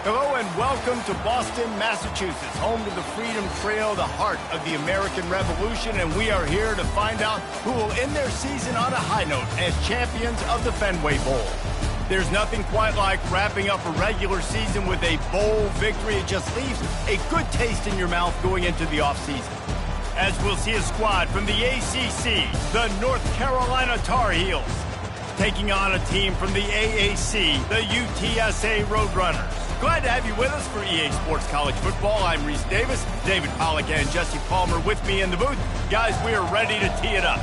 Hello and welcome to Boston, Massachusetts, home to the Freedom Trail, the heart of the American Revolution, and we are here to find out who will end their season on a high note as champions of the Fenway Bowl. There's nothing quite like wrapping up a regular season with a bowl victory. It just leaves a good taste in your mouth going into the offseason. As we'll see a squad from the ACC, the North Carolina Tar Heels, taking on a team from the AAC, the UTSA Roadrunners. Glad to have you with us for EA Sports College Football. I'm Reese Davis, David Pollack and Jesse Palmer with me in the booth. Guys, we are ready to tee it up.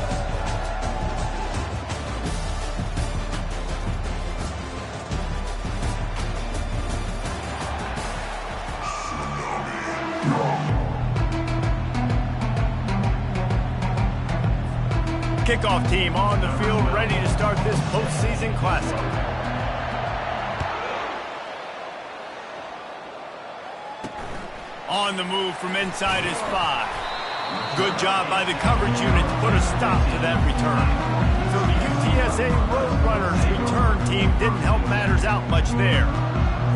Kickoff team on the field, ready to start this postseason classic. On the move from inside his 5. Good job by the coverage unit to put a stop to that return. So the UTSA Roadrunners return team didn't help matters out much there.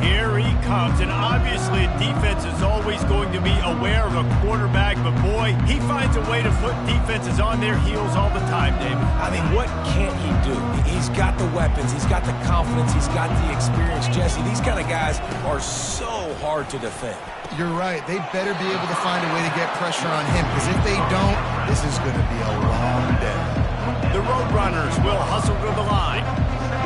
Here he comes, and obviously defense is always going to be aware of a quarterback, but boy, he finds a way to put defenses on their heels all the time, David. I mean, what can't he do? He's got the weapons, he's got the confidence, he's got the experience. Jesse, these kind of guys are so hard to defend. You're right. They better be able to find a way to get pressure on him, because if they don't, this is going to be a long day. The Roadrunners will hustle to the line.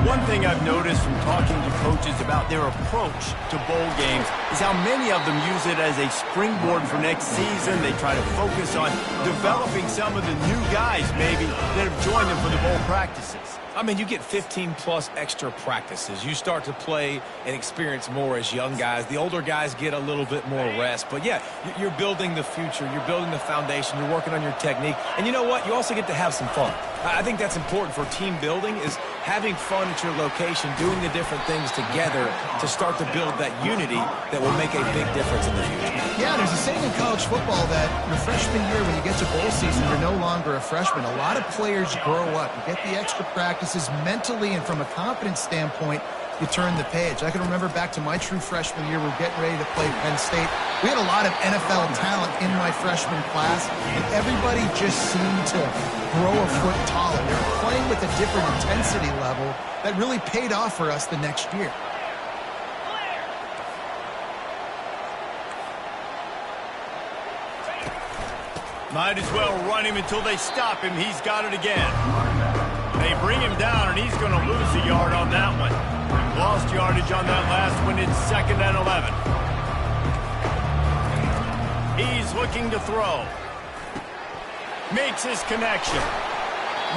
One thing I've noticed from talking to coaches about their approach to bowl games is how many of them use it as a springboard for next season. They try to focus on developing some of the new guys, maybe, that have joined them for the bowl practices. I mean, you get 15-plus extra practices. You start to play and experience more as young guys. The older guys get a little bit more rest. But, yeah, you're building the future. You're building the foundation. You're working on your technique. And you know what? You also get to have some fun. I think that's important for team building, is having fun at your location, doing the different things together to start to build that unity that will make a big difference in the future. Yeah, there's a saying in college football that your freshman year, when you get to bowl season, you're no longer a freshman. A lot of players grow up. You get the extra practices mentally, and from a confidence standpoint, you turn the page. I can remember back to my true freshman year, we were getting ready to play Penn State. We had a lot of NFL talent in my freshman class, and everybody just seemed to grow a foot taller. They were playing with a different intensity level that really paid off for us the next year. Might as well run him until they stop him. He's got it again. They bring him down, and he's going to lose a yard on that one. Lost yardage on that last one. It's 2nd and 11. He's looking to throw. Makes his connection.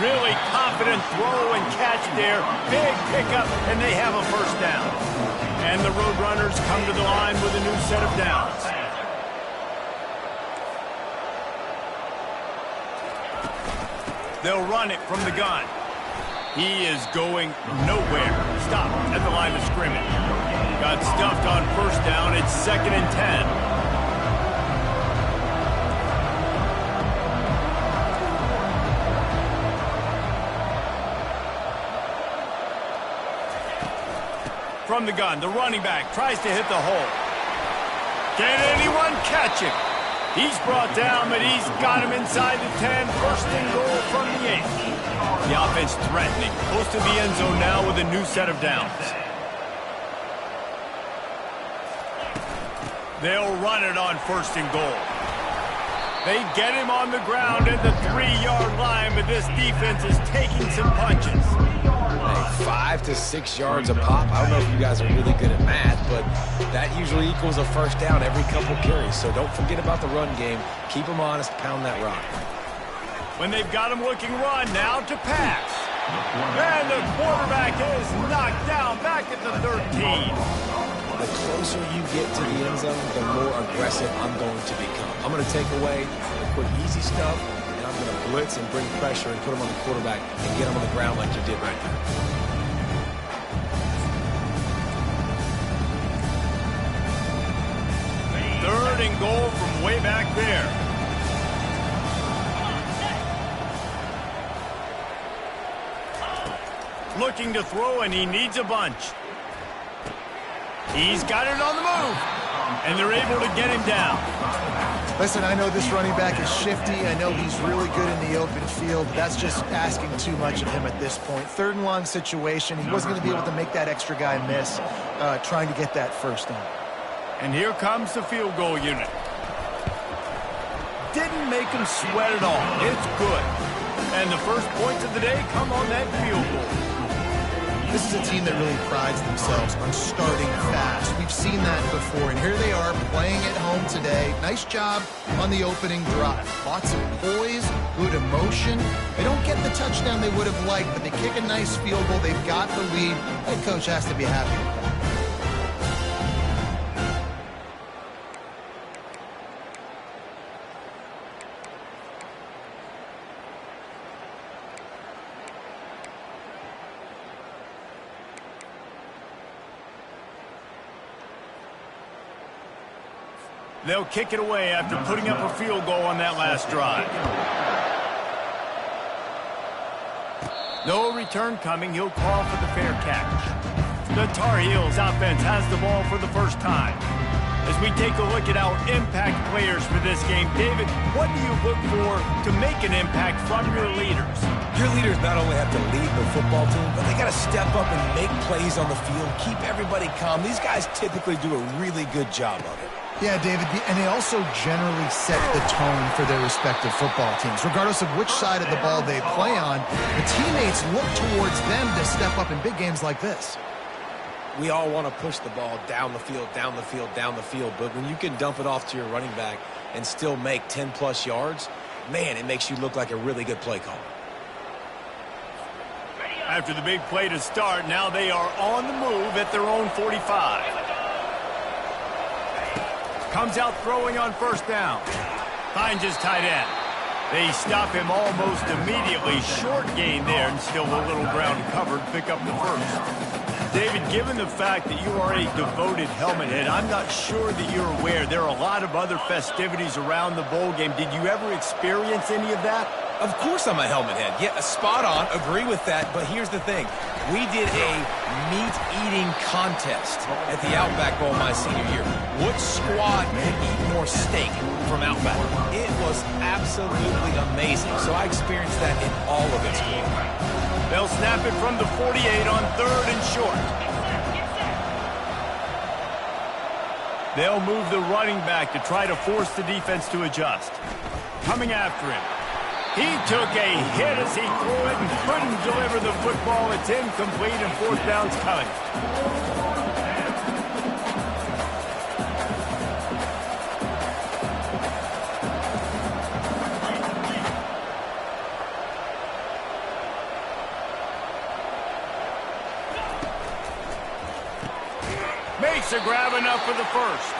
Really confident throw and catch there. Big pickup, and they have a first down. And the Roadrunners come to the line with a new set of downs. They'll run it from the gun. He is going nowhere. Stop at the line of scrimmage. Got stuffed on first down. It's 2nd and 10. From the gun, the running back tries to hit the hole. Can anyone catch him? He's brought down, but he's got him inside the 10. First and goal from the 8. The offense threatening. Close to the end zone now with a new set of downs. They'll run it on first and goal. They get him on the ground at the 3-yard line, but this defense is taking some punches. Hey, 5 to 6 yards a pop. I don't know if you guys are really good at math, but that usually equals a first down every couple carries. So don't forget about the run game. Keep them honest, pound that rock. When they've got him looking run, now to pass. And the quarterback is knocked down back at the 13. The closer you get to the end zone, the more aggressive I'm going to become. I'm going to take away the quick, easy stuff, and I'm going to blitz and bring pressure and put him on the quarterback and get him on the ground like you did right there. 3rd and goal from way back there. Looking to throw, and he needs a bunch. He's got it on the move, and they're able to get him down. Listen, I know this running back is shifty. I know he's really good in the open field, but that's just asking too much of him at this point. 3rd and long situation. He wasn't going to be able to make that extra guy miss, trying to get that first down. And here comes the field goal unit. Didn't make him sweat at all. It's good. And the first points of the day come on that field goal. This is a team that really prides themselves on starting fast. We've seen that before, and here they are playing at home today. Nice job on the opening drive. Lots of poise, good emotion. They don't get the touchdown they would have liked, but they kick a nice field goal. They've got the lead. Head coach has to be happy with that. They'll kick it away after putting up a field goal on that last drive. No return coming. He'll call for the fair catch. The Tar Heels offense has the ball for the first time. As we take a look at our impact players for this game, David, what do you look for to make an impact from your leaders? Your leaders not only have to lead the football team, but they got to step up and make plays on the field, keep everybody calm. These guys typically do a really good job of it. Yeah, David, and they also generally set the tone for their respective football teams. Regardless of which side of the ball they play on, the teammates look towards them to step up in big games like this. We all want to push the ball down the field, down the field, down the field, but when you can dump it off to your running back and still make 10-plus yards, man, it makes you look like a really good play caller. After the big play to start, now they are on the move at their own 45. Comes out throwing on first down. Finds his tight end. They stop him almost immediately. Short gain there, and still a little ground covered. Pick up the first. David, given the fact that you are a devoted helmet head, I'm not sure that you're aware there are a lot of other festivities around the bowl game. Did you ever experience any of that? Of course I'm a helmet head. Yeah, spot on. Agree with that. But here's the thing. We did a meat-eating contest at the Outback Bowl my senior year. Which squad could eat more steak from Outback? It was absolutely amazing. So I experienced that in all of its glory. They'll snap it from the 48 on 3rd and short. They'll move the running back to try to force the defense to adjust. Coming after him. He took a hit as he threw it and couldn't deliver the football. It's incomplete and 4th down's coming. Makes a grab enough for the first.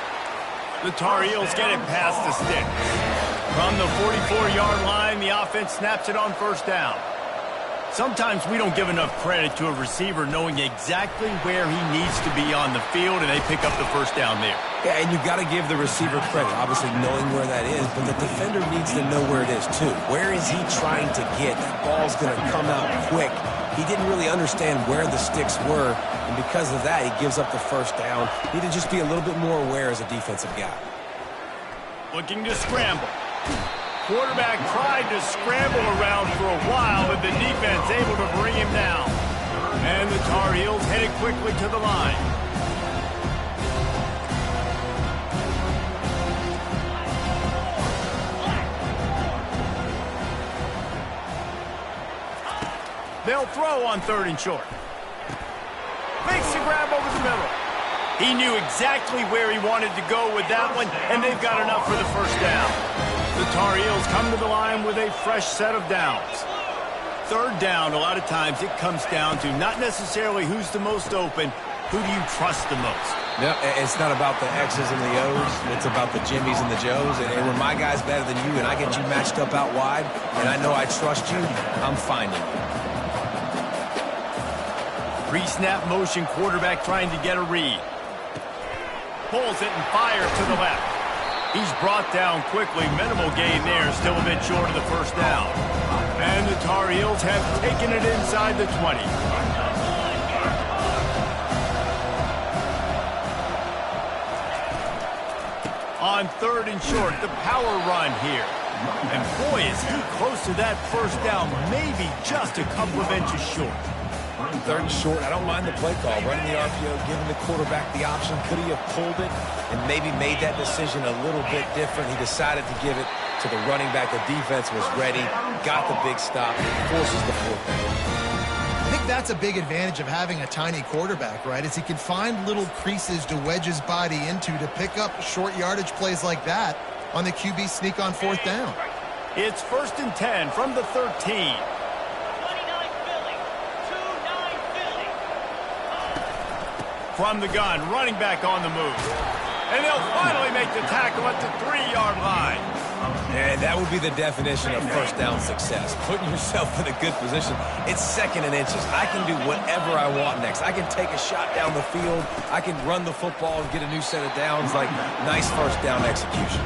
The Tar Heels get it past the sticks. From the 44-yard line, the offense snaps it on first down. Sometimes we don't give enough credit to a receiver knowing exactly where he needs to be on the field, and they pick up the first down there. Yeah, and you've got to give the receiver credit, obviously knowing where that is, but the defender needs to know where it is too. Where is he trying to get? That ball's going to come out quick. He didn't really understand where the sticks were, and because of that, he gives up the first down. Need to just be a little bit more aware as a defensive guy. Looking to scramble. Quarterback tried to scramble around for a while, but the defense able to bring him down. And the Tar Heels headed quickly to the line. They'll throw on 3rd and short. Makes the grab over the middle. He knew exactly where he wanted to go with that one, and they've got enough for the first down. The Tar Heels come to the line with a fresh set of downs. 3rd down, a lot of times it comes down to not necessarily who's the most open, who do you trust the most? No, it's not about the X's and the O's. It's about the Jimmys and the Joes. And when my guy's better than you and I get you matched up out wide, and I know I trust you, I'm finding you. Pre-snap motion, quarterback trying to get a read. Pulls it and fires to the left. He's brought down quickly. Minimal gain there. Still a bit short of the first down. And the Tar Heels have taken it inside the 20. On 3rd and short, the power run here. And boy, is he close to that first down, maybe just a couple of inches short. 3rd and short, I don't mind the play call. Running the RPO, giving the quarterback the option. Could he have pulled it and maybe made that decision a little bit different? He decided to give it to the running back. The defense was ready, got the big stop, forces the 4th down. I think that's a big advantage of having a tiny quarterback, right? Is he can find little creases to wedge his body into to pick up short yardage plays like that on the QB sneak on 4th down. It's 1st and 10 from the 13. From the gun, running back on the move. And they'll finally make the tackle at the 3-yard line. And that would be the definition of first down success. Putting yourself in a good position. It's 2nd and inches. I can do whatever I want next. I can take a shot down the field. I can run the football and get a new set of downs. Like, nice first down execution.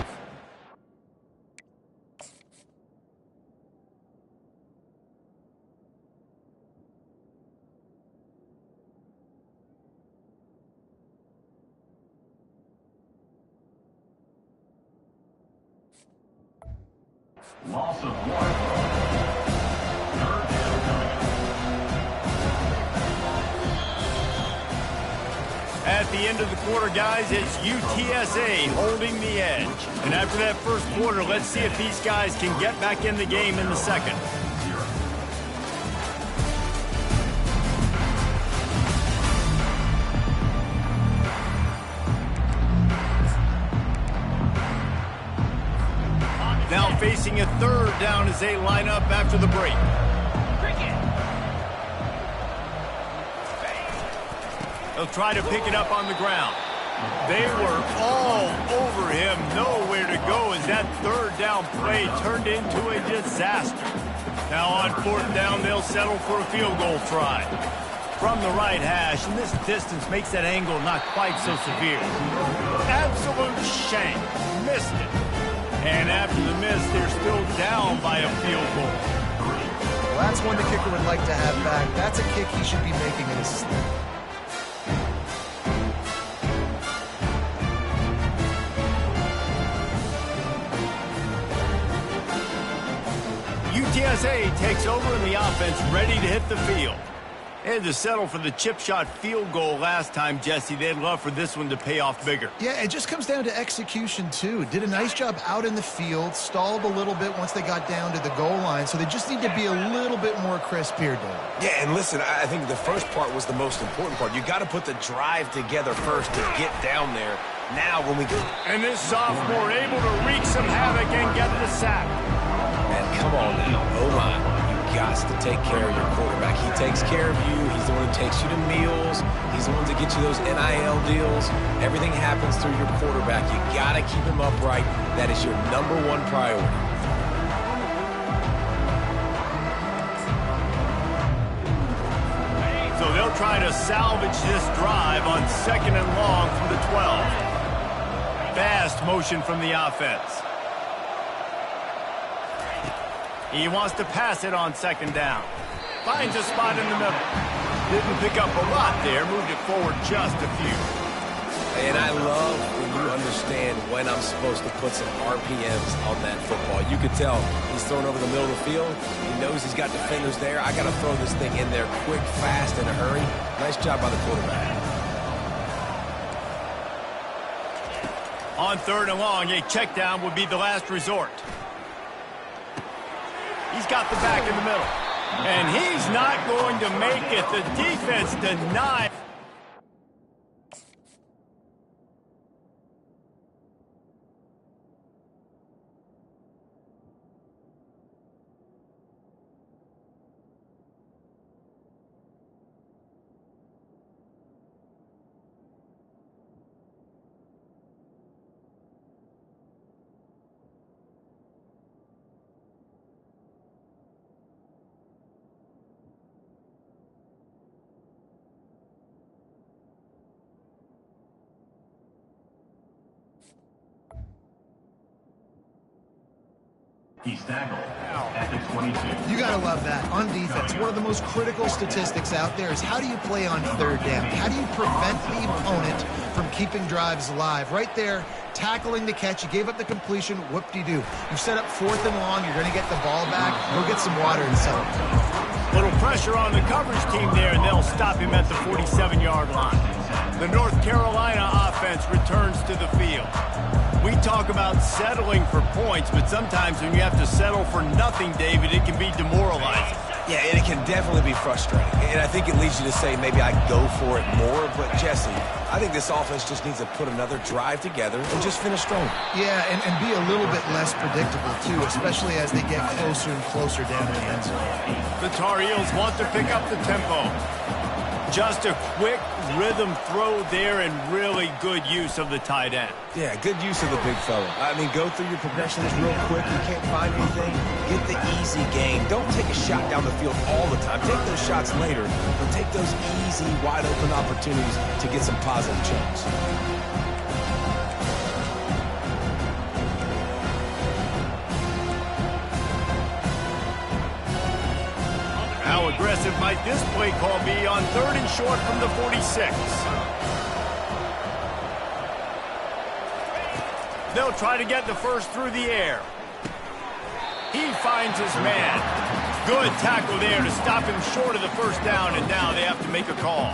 Loss of 1. At the end of the quarter, guys, it's UTSA holding the edge. And after that first quarter, let's see if these guys can get back in the game in the second. Now facing a 3rd down as they line up after the break. They'll try to pick it up on the ground. They were all over him, nowhere to go as that 3rd down play turned into a disaster. Now on 4th down, they'll settle for a field goal try. From the right hash, and this distance makes that angle not quite so severe. Absolute shank. Missed it. And after the miss, they're still down by a field goal. Well, that's one the kicker would like to have back. That's a kick he should be making in his sleep. UTSA takes over in the offense, ready to hit the field. They had to settle for the chip shot field goal last time, Jesse. They'd love for this one to pay off bigger. Yeah, it just comes down to execution, too. Did a nice job out in the field, stalled a little bit once they got down to the goal line, so they just need to be a little bit more crisp here, Dave. Yeah, and listen, I think the first part was the most important part. You got to put the drive together first to get down there. Now when we go... And this sophomore able to wreak some havoc and get the sack. And come on now, oh my. Got to take care of your quarterback. He takes care of you. He's the one who takes you to meals. He's the one to get you those NIL deals. Everything happens through your quarterback. You got to keep him upright. That is your #1 priority. So they'll try to salvage this drive on 2nd and long from the 12. Fast motion from the offense. He wants to pass it on 2nd down. Finds a spot in the middle. Didn't pick up a lot there. Moved it forward just a few. And I love when you understand when I'm supposed to put some RPMs on that football. You could tell he's thrown over the middle of the field. He knows he's got defenders there. I got to throw this thing in there quick, fast, in a hurry. Nice job by the quarterback. On 3rd and long, a check down would be the last resort. He's got the back in the middle. And he's not going to make it. The defense denied. He's tackled at the 22. You got to love that. On defense, one of the most critical statistics out there is how do you play on 3rd down? How do you prevent the opponent from keeping drives alive? Right there, tackling the catch. You gave up the completion. Whoop-de-doo. You set up 4th and long. You're going to get the ball back. Go get some water and settle. Little pressure on the coverage team there, and they'll stop him at the 47-yard line. The North Carolina offense returns to the field. We talk about settling for points, but sometimes when you have to settle for nothing, David, it can be demoralizing. Yeah, and it can definitely be frustrating. And I think it leads you to say maybe I go for it more. But, Jesse, I think this offense just needs to put another drive together and just finish strong. Yeah, and be a little bit less predictable, too, especially as they get closer and closer down to the end zone. The Tar Heels want to pick up the tempo. Just a quick rhythm throw there and really good use of the tight end. Yeah, good use of the big fella. I mean, go through your progressions real quick. You can't find anything. Get the easy game. Don't take a shot down the field all the time. Take those shots later, but take those easy, wide-open opportunities to get some positive chunks. How aggressive might this play call be on 3rd and short from the 46? They'll try to get the first through the air. He finds his man. Good tackle there to stop him short of the first down, and now they have to make a call.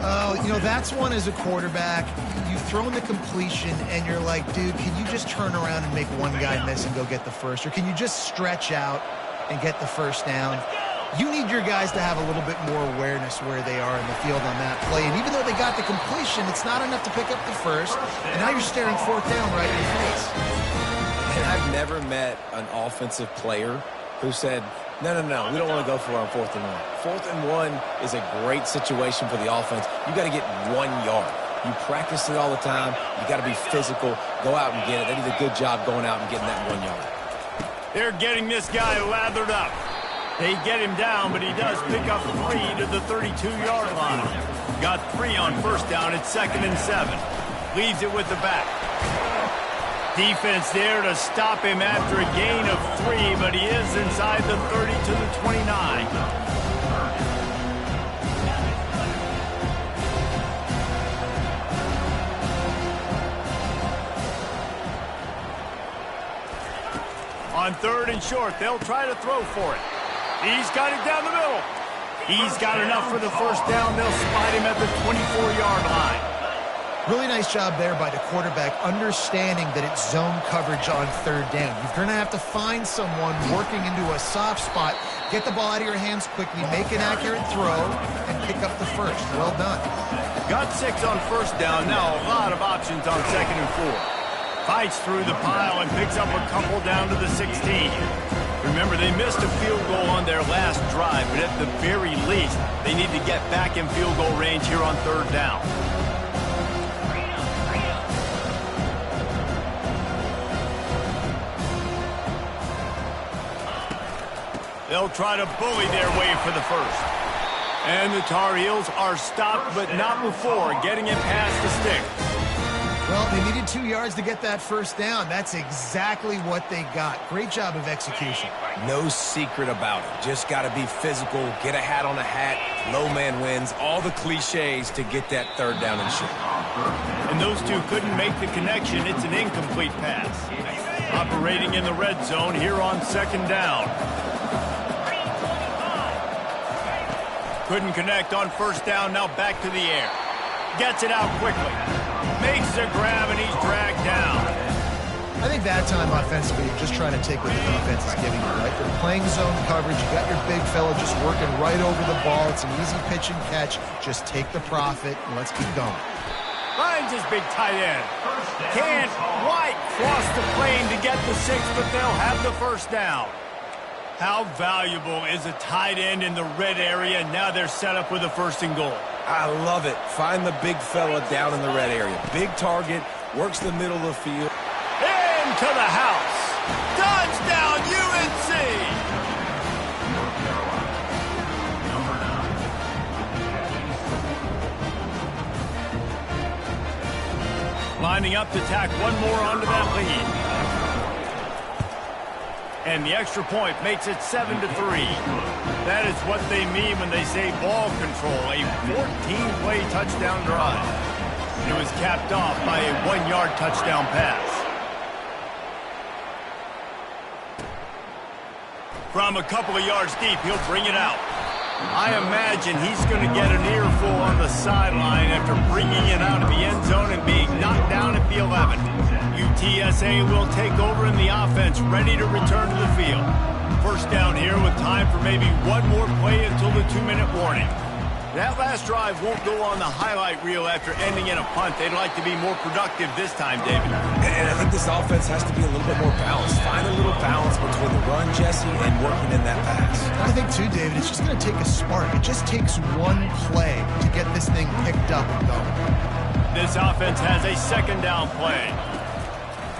Oh, you know, that's one as a quarterback. You've thrown the completion, and you're like, dude, can you just turn around and make one guy miss and go get the first? Or can you just stretch out and get the first down? You need your guys to have a little bit more awareness where they are in the field on that play. And even though they got the completion, it's not enough to pick up the first. And now you're staring 4th down right in your face. And I've never met an offensive player who said, no, we don't want to go for it on 4th and 1. 4th and 1 is a great situation for the offense. You got to get 1 yard. You practice it all the time. You got to be physical. Go out and get it. They did a good job going out and getting that 1 yard. They're getting this guy lathered up. They get him down, but he does pick up 3 to the 32-yard line. Got 3 on first down at 2nd and 7. Leaves it with the back. Defense there to stop him after a gain of 3, but he is inside the 30 to the 29. On 3rd and short, they'll try to throw for it. He's got it down the middle. He's got enough for the first down. They'll spot him at the 24-yard line. Really nice job there by the quarterback, understanding that it's zone coverage on 3rd down. You're going to have to find someone working into a soft spot, get the ball out of your hands quickly, make an accurate throw, and pick up the first. Well done. Got 6 on first down. Now a lot of options on 2nd and 4. Fights through the pile and picks up a couple down to the 16. Remember, they missed a field goal on their last drive, but at the very least, they need to get back in field goal range here on 3rd down. They'll try to bully their way for the first. And the Tar Heels are stopped, but not before getting it past the sticks. Well, they needed 2 yards to get that first down. That's exactly what they got. Great job of execution. No secret about it. Just got to be physical, get a hat on a hat, low man wins, all the cliches to get that 3rd down and short. And those two couldn't make the connection. It's an incomplete pass. Operating in the red zone here on 2nd down. Couldn't connect on first down. Now back to the air. Gets it out quickly. Makes a grab, and he's dragged down. I think that time offensively, you're just trying to take what the defense is giving you, right? You're playing zone coverage. You got your big fella just working right over the ball. It's an easy pitch and catch. Just take the profit, and let's keep going. Finds his big tight end. Can't quite cross the plane to get the 6, but they'll have the first down. How valuable is a tight end in the red area? Now they're set up with a 1st and goal. I love it. Find the big fella down in the red area. Big target, works the middle of the field. Into the house. Touchdown, UNC! Lining up to tack one more onto that lead. And the extra point makes it 7-3. That is what they mean when they say ball control, a 14-play touchdown drive. It was capped off by a 1-yard touchdown pass. From a couple of yards deep, he'll bring it out. I imagine he's going to get an earful on the sideline after bringing it out of the end zone and being knocked down at the 11. UTSA will take over in the offense, ready to return to the field. First down here with time for maybe one more play until the 2-minute warning. That last drive won't go on the highlight reel after ending in a punt. They'd like to be more productive this time, David. And I think this offense has to be a little bit more balanced. Find a little balance between the run, Jesse, and working in that pass. I think, too, David, it's just going to take a spark. It just takes one play to get this thing picked up and going. This offense has a second down play.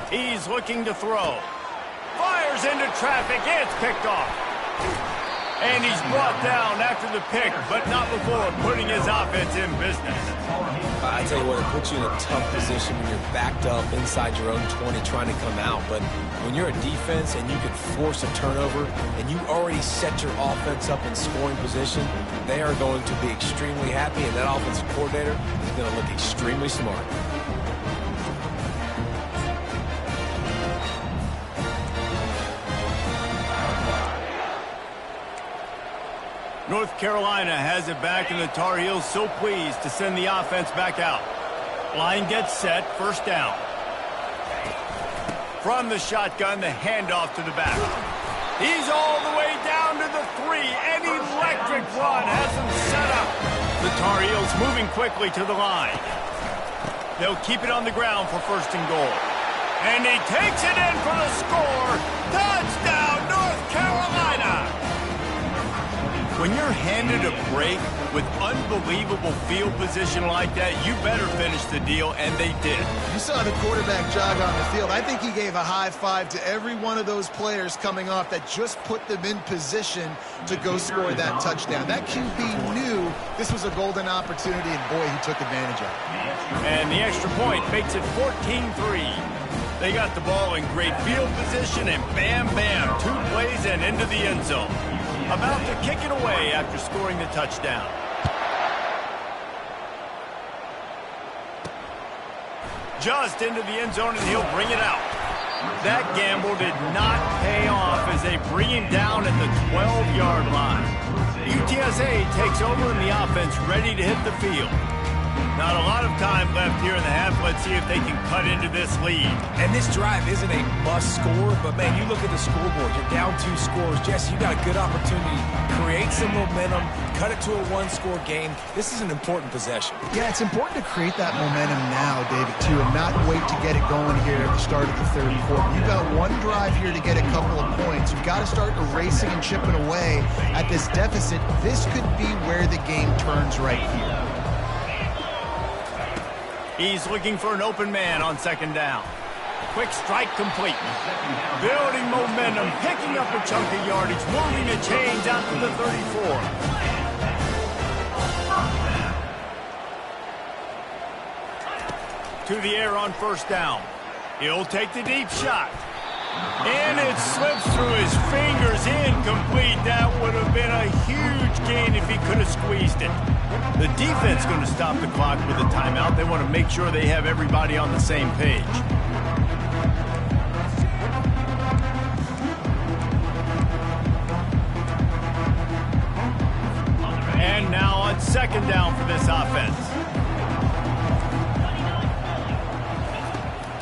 He's looking to throw. Fires into traffic. It's picked off. And he's brought down after the pick, but not before putting his offense in business. I tell you what, it puts you in a tough position when you're backed up inside your own 20 trying to come out. But when you're a defense and you can force a turnover and you already set your offense up in scoring position, they are going to be extremely happy, and that offensive coordinator is going to look extremely smart. North Carolina has it back, and the Tar Heels so pleased to send the offense back out. Line gets set, first down. From the shotgun, the handoff to the back. He's all the way down to the 3. An electric run has him set up. The Tar Heels moving quickly to the line. They'll keep it on the ground for first and goal. And he takes it in for the score. Touchdown, North Carolina! When you're handed a break with unbelievable field position like that, you better finish the deal, and they did. You saw the quarterback jog on the field. I think he gave a high five to every one of those players coming off that just put them in position to go score that touchdown. That QB knew this was a golden opportunity, and boy, he took advantage of it. And the extra point makes it 14-3. They got the ball in great field position, and bam, bam, 2 plays and into the end zone. About to kick it away after scoring the touchdown. Just into the end zone, and he'll bring it out. That gamble did not pay off as they bring him down at the 12-yard line. UTSA takes over in the offense, ready to hit the field. Not a lot of time left here in the half. Let's see if they can cut into this lead. And this drive isn't a must score, but, man, you look at the scoreboard. You're down 2 scores. Jesse, you got a good opportunity. Create some momentum. Cut it to a 1-score game. This is an important possession. Yeah, it's important to create that momentum now, David, too, and not wait to get it going here at the start of the third quarter. You've got one drive here to get a couple of points. You've got to start erasing and chipping away at this deficit. This could be where the game turns right here. He's looking for an open man on second down. Quick strike complete. Building momentum, picking up a chunk of yardage, moving the chains out to the 34. To the air on first down. He'll take the deep shot. And it slips through his fingers, incomplete. That would have been a huge gain if he could have squeezed it. The defense going to stop the clock with a timeout. They want to make sure they have everybody on the same page. And now on second down for this offense.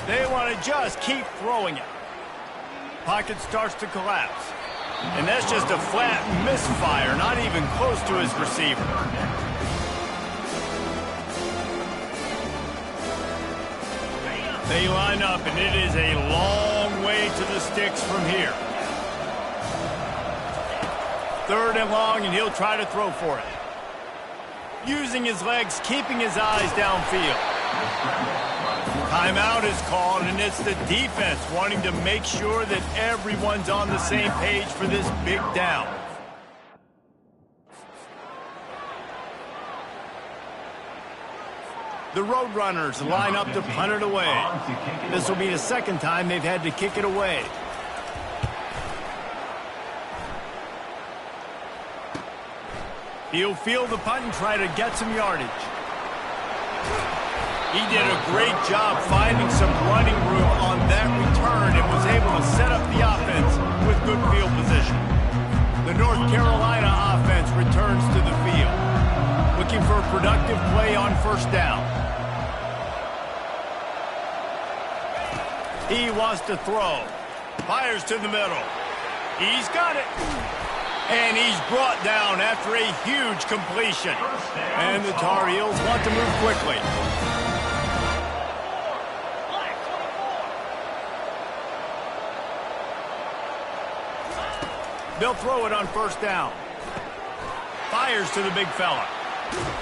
They want to just keep throwing it. Pocket starts to collapse. And that's just a flat misfire, not even close to his receiver. They line up, and it is a long way to the sticks from here. Third and long, and he'll try to throw for it. Using his legs, keeping his eyes downfield. Timeout is called, and it's the defense wanting to make sure that everyone's on the same page for this big down. The Roadrunners line up to punt it away. This will be the second time they've had to kick it away. He'll field the punt and try to get some yardage. He did a great job finding some running room on that return and was able to set up the offense with good field position. The North Carolina offense returns to the field, looking for a productive play on first down. He wants to throw. Fires to the middle. He's got it. And he's brought down after a huge completion. And the Tar Heels want to move quickly. They'll throw it on first down. Fires to the big fella.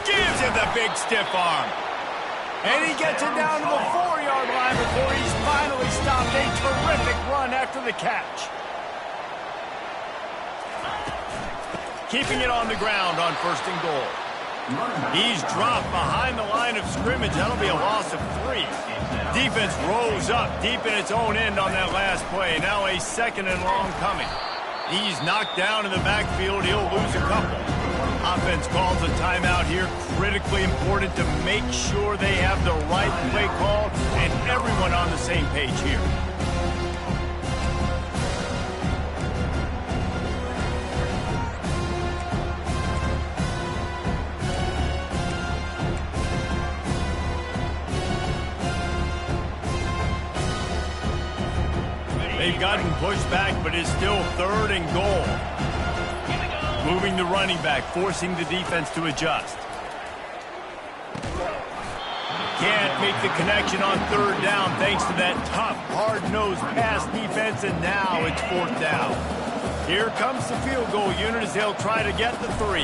Gives him the big stiff arm. And he gets it down to the 4-yard line before he's finally stopped. A terrific run after the catch. Keeping it on the ground on first and goal. He's dropped behind the line of scrimmage. That'll be a loss of 3. Defense rose up deep in its own end on that last play. Now a second and long coming. He's knocked down in the backfield. He'll lose a couple. Offense calls a timeout here. Critically important to make sure they have the right play call and everyone on the same page here. They've gotten pushed back, but it's still third and goal. Moving the running back, forcing the defense to adjust. Can't make the connection on third down thanks to that tough, hard-nosed pass defense, and now it's fourth down. Here comes the field goal unit as they'll try to get the 3.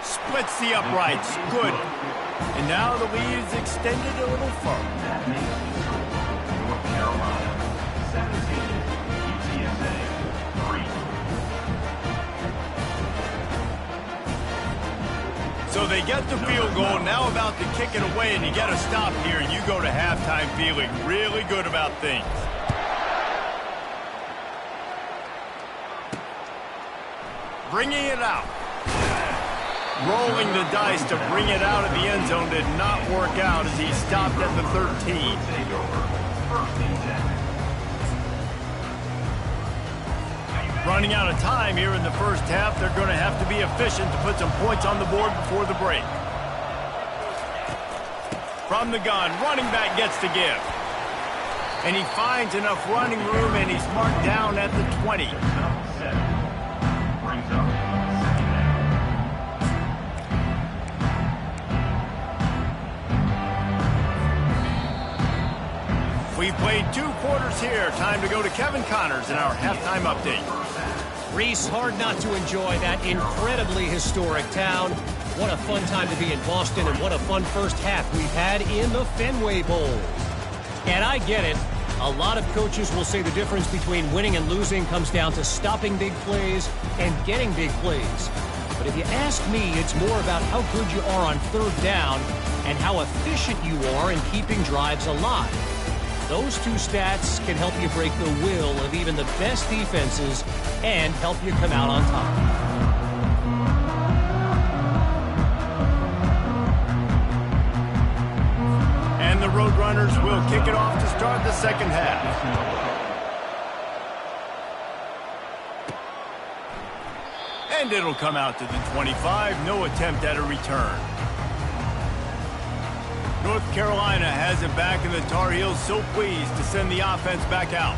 Splits the uprights. Good. And now the lead is extended a little further. North Carolina, 17, UTSA, 3. So they get the field goal, now about to kick it away, and you get a stop here, and you go to halftime feeling really good about things. Bringing it out. Rolling the dice to bring it out of the end zone did not work out as he stopped at the 13. Running out of time here in the first half. They're going to have to be efficient to put some points on the board before the break. From the gun, running back gets to give. And he finds enough running room, and he's marked down at the 20. We've played 2 quarters here. Time to go to Kevin Connors in our halftime update. Reese, hard not to enjoy that incredibly historic town. What a fun time to be in Boston, and what a fun first half we've had in the Fenway Bowl. And I get it. A lot of coaches will say the difference between winning and losing comes down to stopping big plays and getting big plays. But if you ask me, it's more about how good you are on third down and how efficient you are in keeping drives alive. Those 2 stats can help you break the will of even the best defenses and help you come out on top. And the Roadrunners will kick it off to start the second half. And it'll come out to the 25. No attempt at a return. North Carolina has it back, and the Tar Heels so pleased to send the offense back out.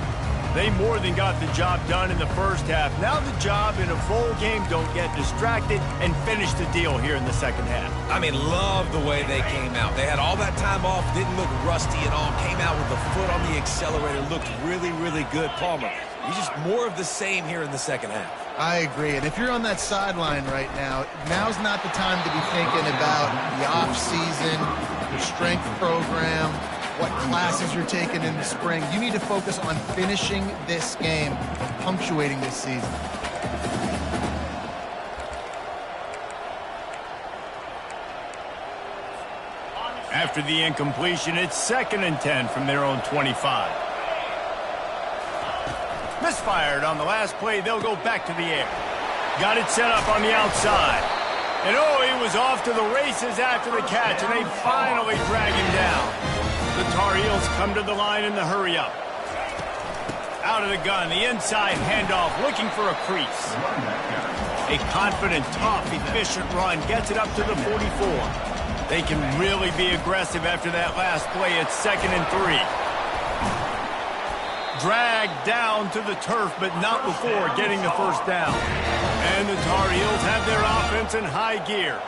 They more than got the job done in the first half. Now the job in a bowl game, don't get distracted and finish the deal here in the second half. I mean, love the way they came out. They had all that time off, didn't look rusty at all, came out with the foot on the accelerator, looked really, really good. Palmer, he's just more of the same here in the second half. I agree. And if you're on that sideline right now, now's not the time to be thinking about the off-season, your strength program, what classes you're taking in the spring. You need to focus on finishing this game, punctuating this season. After the incompletion, it's 2nd and 10 from their own 25. Misfired on the last play. They'll go back to the air. Got it set up on the outside. And oh, he was off to the races after the catch, and they finally drag him down. The Tar Heels come to the line in the hurry-up. Out of the gun, the inside handoff, looking for a crease. A confident, tough, efficient run gets it up to the 44. They can really be aggressive after that last play. It's 2nd and 3. Dragged down to the turf, but not before getting the first down. And the Tar Heels have their offense in high gear.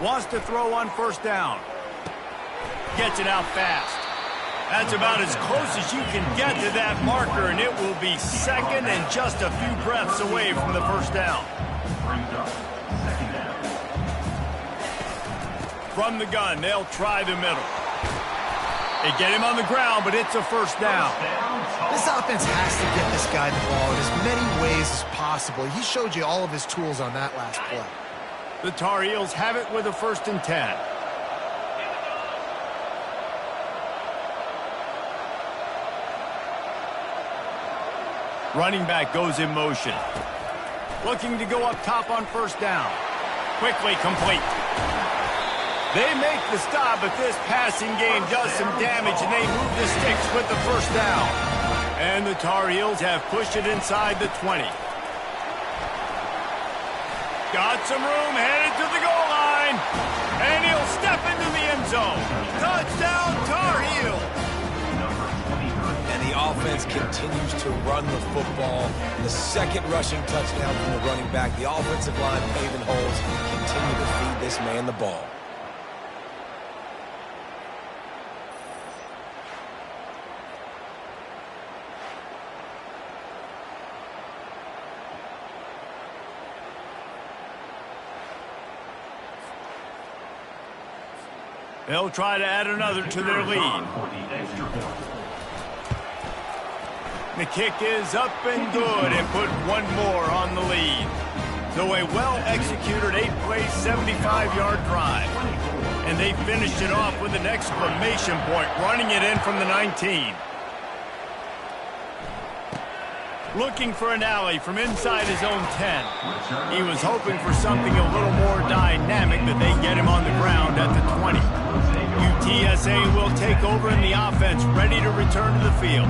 Wants to throw on first down. Gets it out fast. That's about as close as you can get to that marker, and it will be 2nd and just a few breaths away from the first down. From the gun, they'll try the middle. They get him on the ground, but it's a first down. This offense has to get this guy the ball in as many ways as possible. He showed you all of his tools on that last play. The Tar Heels have it with a 1st and 10. Running back goes in motion. Looking to go up top on first down. Quickly complete. They make the stop, but this passing game does some damage, and they move the sticks with the first down. And the Tar Heels have pushed it inside the 20. Got some room, headed to the goal line. And he'll step into the end zone. Touchdown, Tar Heels. And the offense continues to run the football. The 2nd rushing touchdown from the running back. The offensive line paving holes. Continue to feed this man the ball. They'll try to add another to their lead. The kick is up and good and put one more on the lead. So a well-executed 8-play, 75-yard drive. And they finished it off with an exclamation point, running it in from the 19. Looking for an alley from inside his own 10. He was hoping for something a little more dynamic, but they get him on the ground at the 20. UTSA will take over in the offense, ready to return to the field.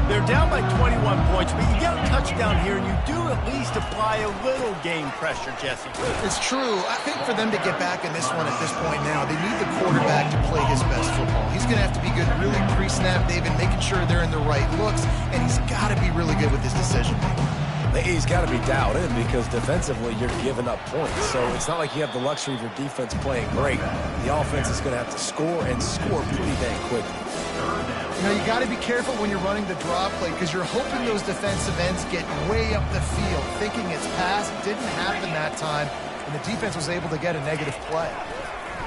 They're down by 21 points, but you get a touchdown here, and you do at least apply a little game pressure, Jesse. It's true. I think for them to get back in this one at this point now, they need the quarterback to play his best football. He's going to have to be good really pre-snap, David, making sure they're in the right looks, and he's got to be really good with his decision-making. He's got to be dialed in because defensively you're giving up points. So it's not like you have the luxury of your defense playing great. The offense is going to have to score and score pretty dang quickly. You know, you got to be careful when you're running the draw play because you're hoping those defensive ends get way up the field, thinking it's passed. Didn't happen that time, and the defense was able to get a negative play.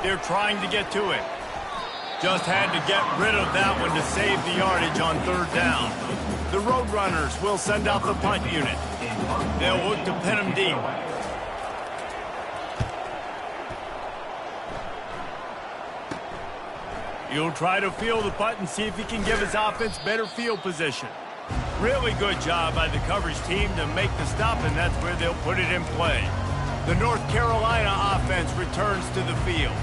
They're trying to get to it. Just had to get rid of that one to save the yardage on 3rd down. The Roadrunners will send out the punt unit. They'll look to pin him deep. He'll try to field the punt and see if he can give his offense better field position. Really good job by the coverage team to make the stop, and that's where they'll put it in play. The North Carolina offense returns to the field.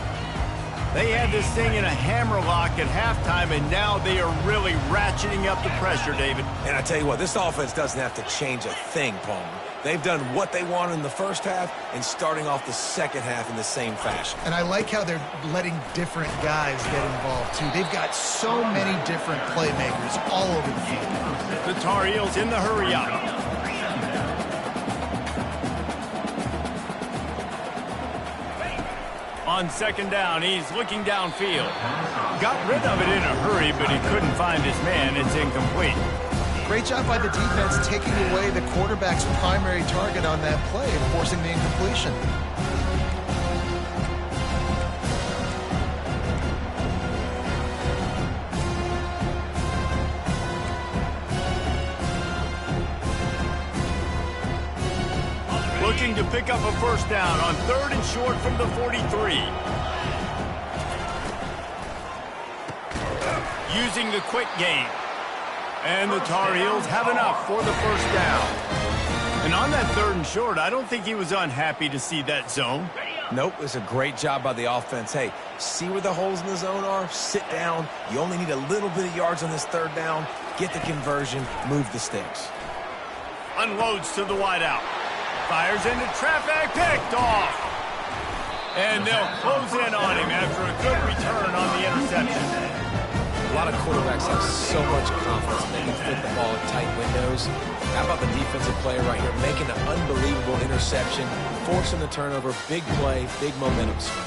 They had this thing in a hammerlock at halftime, and now they are really ratcheting up the pressure, David. And I tell you what, this offense doesn't have to change a thing, Palmer. They've done what they wanted in the first half and starting off the second half in the same fashion. And I like how they're letting different guys get involved, too. They've got so many different playmakers all over the field. The Tar Heels in the hurry-up. On 2nd down, he's looking downfield. Got rid of it in a hurry, but he couldn't find his man. It's incomplete. Great job by the defense taking away the quarterback's primary target on that play and forcing the incompletion. Looking to pick up a first down on 3rd and short from the 43. Using the quick game. And the Tar Heels have enough for the first down. on that 3rd and short, I don't think he was unhappy to see that zone. Nope, it's a great job by the offense. Hey, see where the holes in the zone are? Sit down. You only need a little bit of yards on this 3rd down. Get the conversion, move the sticks. Unloads to the wideout. Fires into traffic, picked off. And they'll close in on him after a good return on the interception. A lot of quarterbacks have so much confidence they can fit the ball in tight windows. How about the defensive player right here making an unbelievable interception, forcing the turnover, big play, big momentum swing.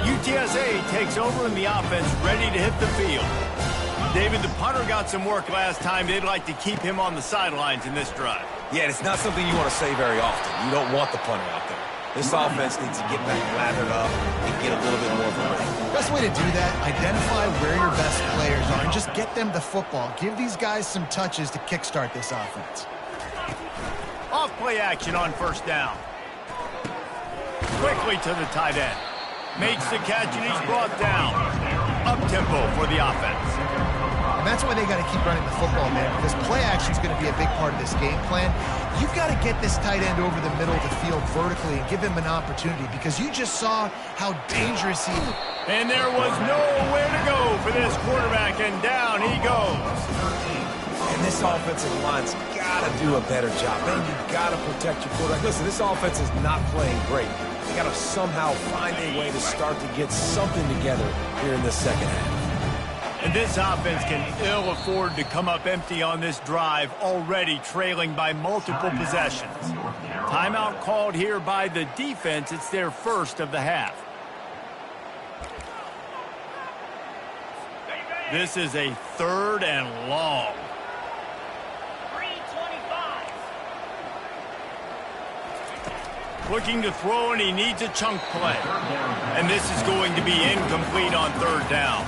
UTSA takes over in the offense, ready to hit the field. David, the punter got some work last time. They'd like to keep him on the sidelines in this drive. Yeah, it's not something you want to say very often. You don't want the punter out there. This offense needs to get back lathered up and get a little bit more of a break. Best way to do that, identify where your best players are and just get them the football. Give these guys some touches to kickstart this offense. Off play action on 1st down. Quickly to the tight end. Makes the catch and he's brought down. Up-tempo for the offense. And that's why they got to keep running the football, man, because play action is going to be a big part of this game plan. You've got to get this tight end over the middle of the field vertically and give him an opportunity because you just saw how dangerous he is. And there was nowhere to go for this quarterback, and down he goes. And this offensive line's got to do a better job. Man, you've got to protect your quarterback. Listen, this offense is not playing great. They got to somehow find a way to start to get something together here in the 2nd half. And this offense can ill afford to come up empty on this drive, already trailing by multiple possessions. Timeout called here by the defense. It's their 1st of the half. This is a 3rd and long. Looking to throw, and he needs a chunk play. And this is going to be incomplete on 3rd down.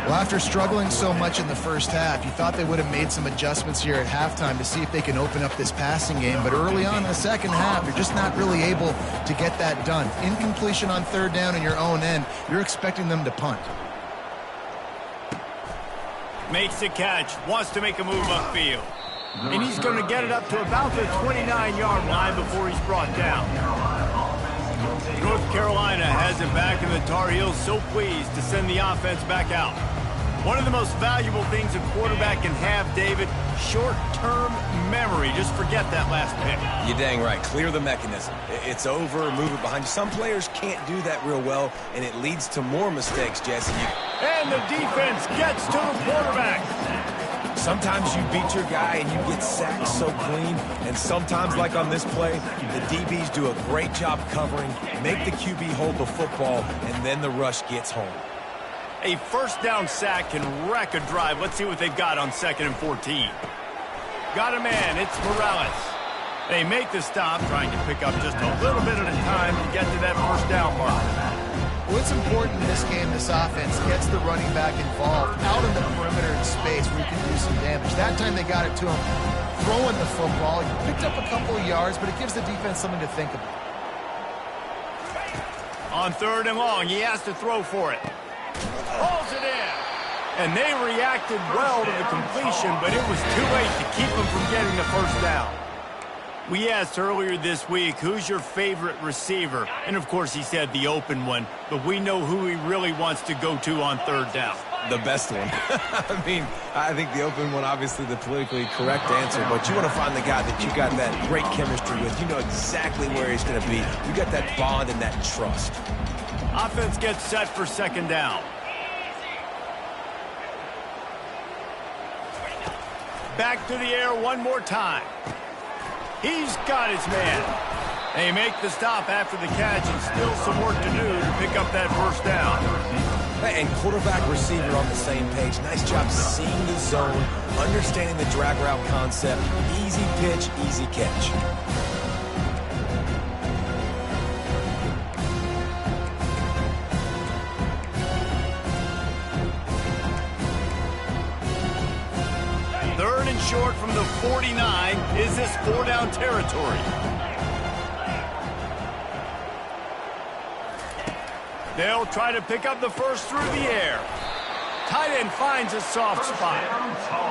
Well, after struggling so much in the 1st half, you thought they would have made some adjustments here at halftime to see if they can open up this passing game. But early on in the 2nd half, you're just not really able to get that done. Incompletion on 3rd down in your own end, you're expecting them to punt. Makes the catch, wants to make a move upfield. And he's going to get it up to about the 29-yard line before he's brought down. North Carolina has it back, and the Tar Heels so pleased to send the offense back out. One of the most valuable things a quarterback can have, David, short-term memory. Just forget that last pick. You're dang right. Clear the mechanism. It's over, move it behind you. Some players can't do that real well, and it leads to more mistakes, Jesse. And the defense gets to the quarterback. Sometimes you beat your guy and you get sacked so clean, and sometimes, like on this play, the DBs do a great job covering, make the QB hold the football, and then the rush gets home. A 1st down sack can wreck a drive. Let's see what they've got on 2nd and 14. Got a man. It's Morales. They make the stop, trying to pick up just a little bit at a time to get to that 1st down mark. Well, it's important in this game, this offense gets the running back involved out in the perimeter in space where he can do some damage. That time they got it to him throwing the football. He picked up a couple of yards, but it gives the defense something to think about. On 3rd and long, he has to throw for it. Pulls it in. And they reacted well to the completion, but it was too late to keep them from getting the 1st down. We asked earlier this week, who's your favorite receiver? And, of course, he said the open one, but we know who he really wants to go to on 3rd down. The best one. I mean, I think the open one, obviously the politically correct answer, but you want to find the guy that you got that great chemistry with. You know exactly where he's going to be. You got that bond and that trust. Offense gets set for 2nd down. Back to the air one more time. He's got his man. They make the stop after the catch, and still some work to do to pick up that 1st down. And quarterback receiver on the same page. Nice job seeing the zone, understanding the drag route concept. Easy pitch, easy catch. Short from the 49. Is this 4-down territory? They'll try to pick up the 1st through the air. tight end finds a soft spot.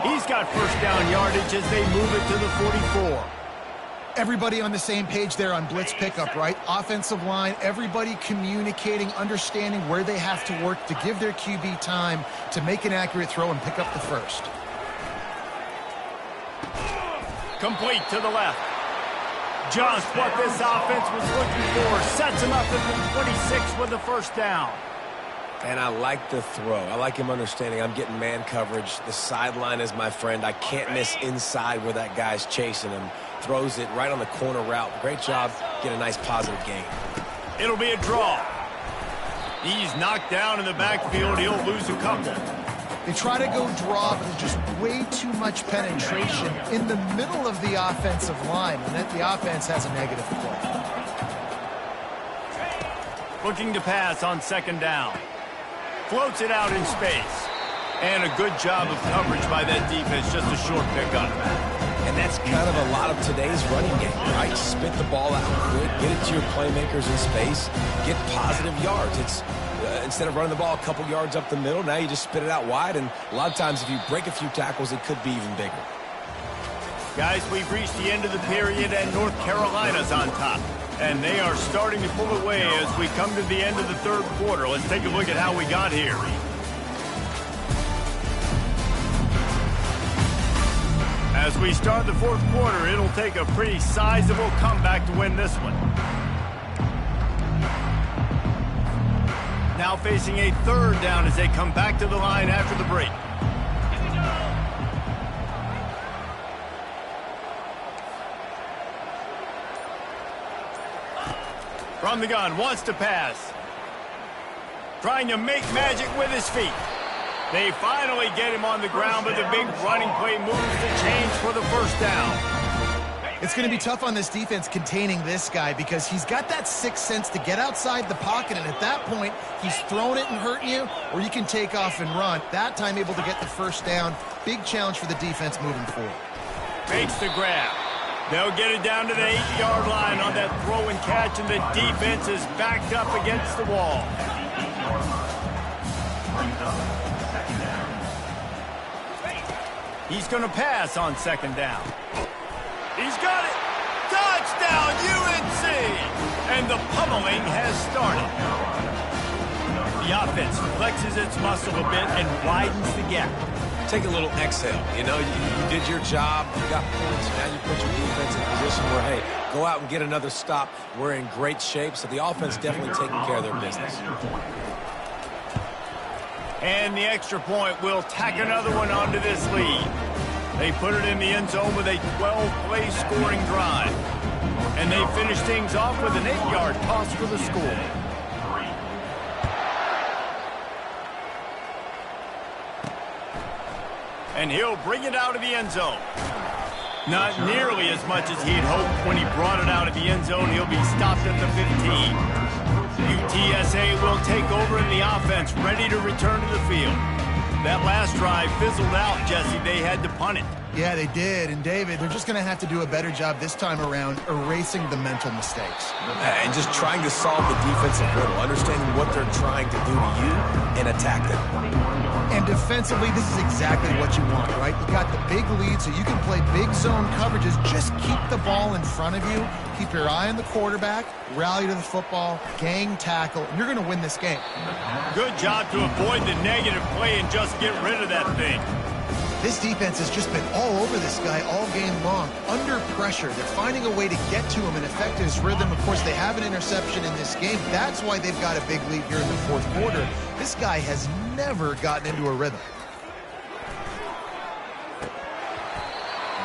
He's got first down yardage as they move it to the 44. Everybody on the same page there on blitz pickup, right? Offensive line, everybody communicating, understanding where they have to work to give their QB time to make an accurate throw and pick up the first. Complete to the left. Just what this offense was looking for. Sets him up at the 26 with the first down. And I like the throw. I like him understanding I'm getting man coverage. The sideline is my friend. I can't miss inside where that guy's chasing him. Throws it right on the corner route. Great job. Get a nice positive gain. It'll be a draw. He's knocked down in the backfield. He'll lose a couple. They try to go draw, but there's just way too much penetration in the middle of the offensive line, and that the offense has a negative play. Looking to pass on second down. Floats it out in space. And a good job of coverage by that defense. Just a short pickup. And that's kind of a lot of today's running game, right? Spit the ball out quick, get it to your playmakers in space, get positive yards. It's instead of running the ball a couple yards up the middle, now you just spit it out wide, and a lot of times if you break a few tackles, it could be even bigger. Guys, we've reached the end of the period, and North Carolina's on top. And they are starting to pull away as we come to the end of the third quarter. Let's take a look at how we got here. As we start the fourth quarter, it'll take a pretty sizable comeback to win this one. Now facing a third down as they come back to the line after the break. From the gun, wants to pass. Trying to make magic with his feet. They finally get him on the ground, but the big running play moves the chains for the first down. It's going to be tough on this defense containing this guy because he's got that sixth sense to get outside the pocket, and at that point, he's throwing it and hurting you, or you can take off and run. That time able to get the first down. Big challenge for the defense moving forward. Makes the grab. They'll get it down to the 8-yard line on that throw and catch, and the defense is backed up against the wall. He's going to pass on second down. He's got it. Touchdown, UNC! And the pummeling has started. The offense flexes its muscle a bit and widens the gap. Take a little exhale. You know, you did your job. You got points. Now you put your defense in a position where, hey, go out and get another stop. We're in great shape, so the offense definitely taking care of their business. And the extra point will tack another one onto this lead. They put it in the end zone with a 12-play scoring drive. And they finish things off with an 8-yard toss for the score. And he'll bring it out of the end zone. Not nearly as much as he'd hoped when he brought it out of the end zone. He'll be stopped at the 15. UTSA will take over in the offense, ready to return to the field. That last drive fizzled out, Jesse. They had to punt it. Yeah, they did. And, David, they're just going to have to do a better job this time around erasing the mental mistakes. And just trying to solve the defensive riddle, understanding what they're trying to do to you and attack them. And defensively, this is exactly what you want, right? You got the big lead, so you can play big zone coverages. Just keep the ball in front of you. Keep your eye on the quarterback, rally to the football, gang tackle, and you're going to win this game. Good job to avoid the negative play and just get rid of that thing. This defense has just been all over this guy all game long. Under pressure, they're finding a way to get to him and affect his rhythm. Of course, they have an interception in this game. That's why they've got a big lead here in the fourth quarter. This guy has never gotten into a rhythm.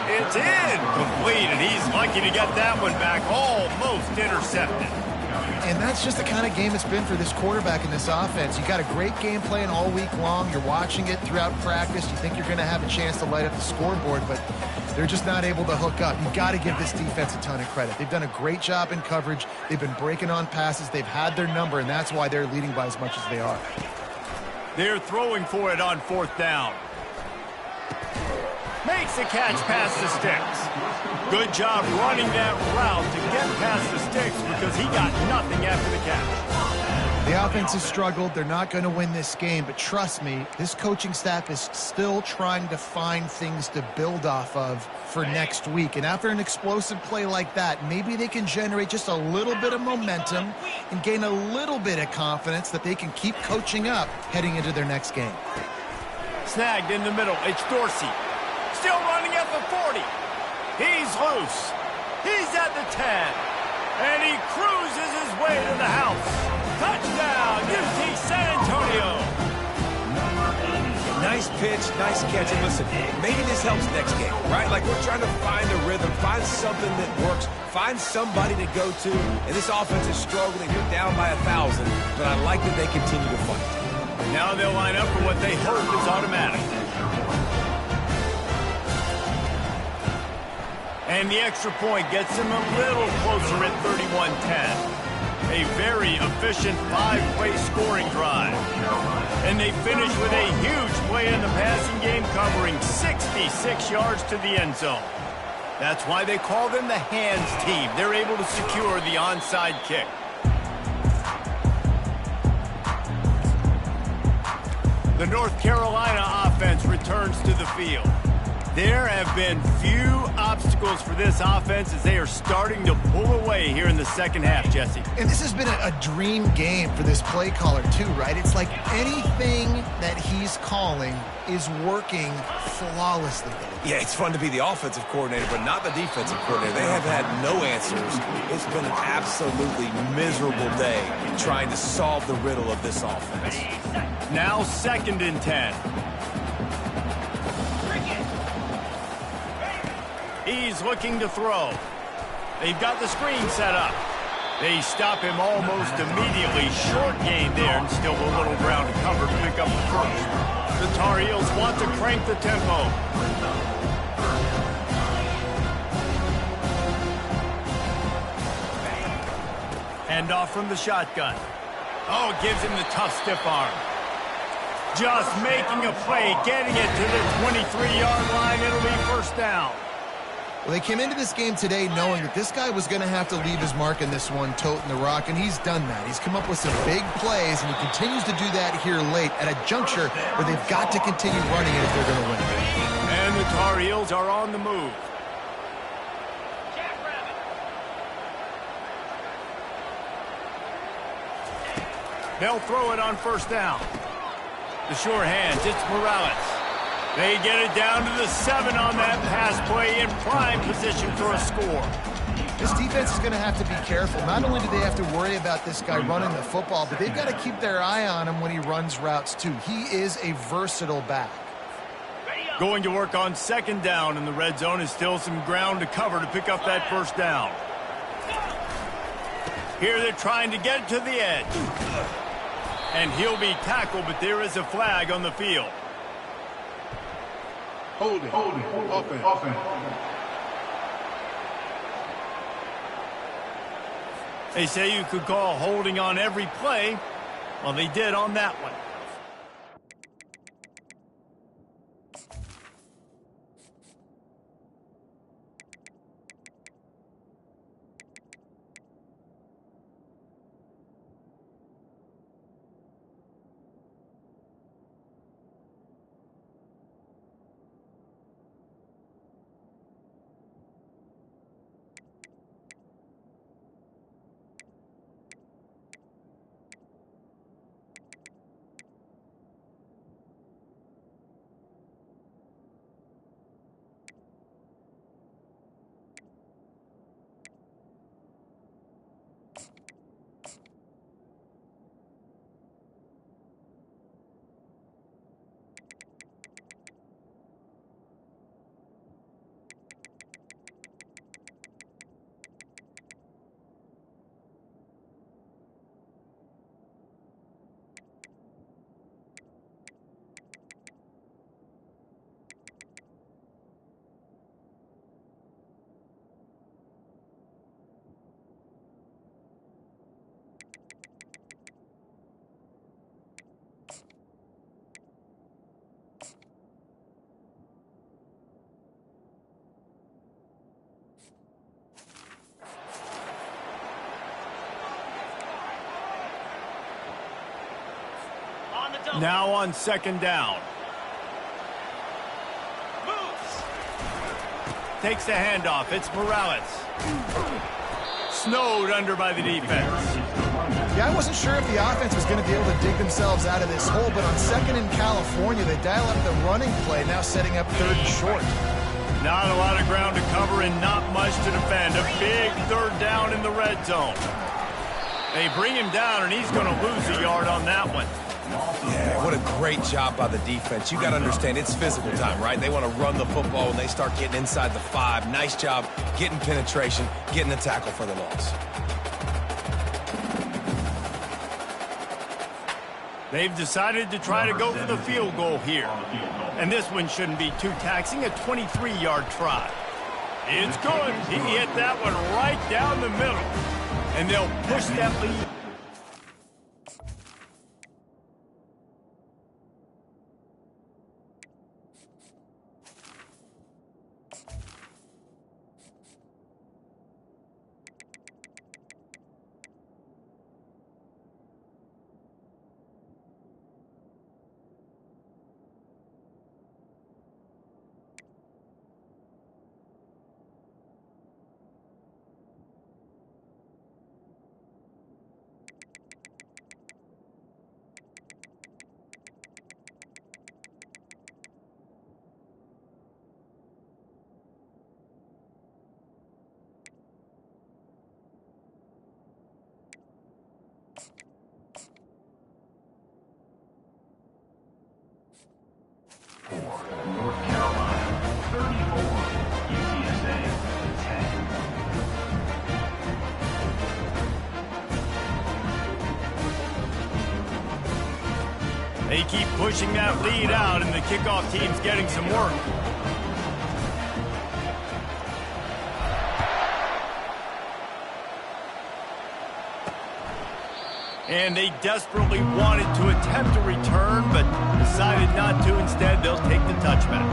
It's incomplete, and he's lucky to get that one back, almost intercepted. And that's just the kind of game it's been for this quarterback in this offense. You got a great game plan all week long. You're watching it throughout practice. You think you're going to have a chance to light up the scoreboard, but they're just not able to hook up. You got to give this defense a ton of credit. They've done a great job in coverage. They've been breaking on passes. They've had their number, and that's why they're leading by as much as they are. They're throwing for it on fourth down. Makes the catch past the sticks. Good job running that route to get past the sticks because he got nothing after the catch. The offense has struggled. They're not going to win this game, but trust me, this coaching staff is still trying to find things to build off of for next week. And after an explosive play like that, maybe they can generate just a little bit of momentum and gain a little bit of confidence that they can keep coaching up heading into their next game. Snagged in the middle. It's Dorsey. Still running at the 40. He's loose. He's at the 10. And he cruises his way to the house. Touchdown, UT San Antonio. Nice pitch, nice catch. And listen, maybe this helps next game, right? Like we're trying to find a rhythm, find something that works, find somebody to go to. And this offense is struggling. You're down by 1,000, but I like that they continue to fight. Now they'll line up for what they hope is automatic. And the extra point gets him a little closer at 31-10. A very efficient 5-play scoring drive. And they finish with a huge play in the passing game, covering 66 yards to the end zone. That's why they call them the hands team. They're able to secure the onside kick. The North Carolina offense returns to the field. There have been few obstacles for this offense as they are starting to pull away here in the second half, Jesse. And this has been a dream game for this play caller too, right? It's like anything that he's calling is working flawlessly. Yeah, it's fun to be the offensive coordinator, but not the defensive coordinator. They have had no answers. It's been an absolutely miserable day trying to solve the riddle of this offense. Now 2nd and 10. He's looking to throw. They've got the screen set up. They stop him almost immediately. Short gain there and still a little ground to cover to pick up the first. The Tar Heels want to crank the tempo. Hand off from the shotgun. Oh, gives him the tough stiff arm. Just making a play, getting it to the 23-yard line. It'll be first down. Well, they came into this game today knowing that this guy was going to have to leave his mark in this one, toting the rock, and he's done that. He's come up with some big plays, and he continues to do that here late at a juncture where they've got to continue running it if they're going to win. And the Tar Heels are on the move. They'll throw it on first down. The sure hands, it's Morales. They get it down to the 7 on that pass play in prime position for a score. This defense is going to have to be careful. Not only do they have to worry about this guy running the football, but they've got to keep their eye on him when he runs routes too. He is a versatile back. Going to work on 2nd down, and the red zone is still some ground to cover to pick up that first down. Here they're trying to get it to the edge. And he'll be tackled, but there is a flag on the field. Holding. Offense. They say you could call holding on every play. Well, they did on that one. Now on second down. Takes the handoff. It's Morales. Snowed under by the defense. Yeah, I wasn't sure if the offense was going to be able to dig themselves out of this hole, but on second in California, they dial up the running play, now setting up third and short. Not a lot of ground to cover and not much to defend. A big third down in the red zone. They bring him down, and he's going to lose a yard on that one. Yeah, what a great job by the defense. You got to understand, it's physical time, right? They want to run the football when they start getting inside the 5. Nice job getting penetration, getting the tackle for the loss. They've decided to try to go for the field goal here. And this one shouldn't be too taxing, a 23-yard try. It's good. He hit that one right down the middle. And they'll push that lead. North Carolina, 34. UTSA, 10. They keep pushing that lead out, and the kickoff team's getting some work. And they desperately wanted to attempt a return, but decided not to. Instead, they'll take the touchback.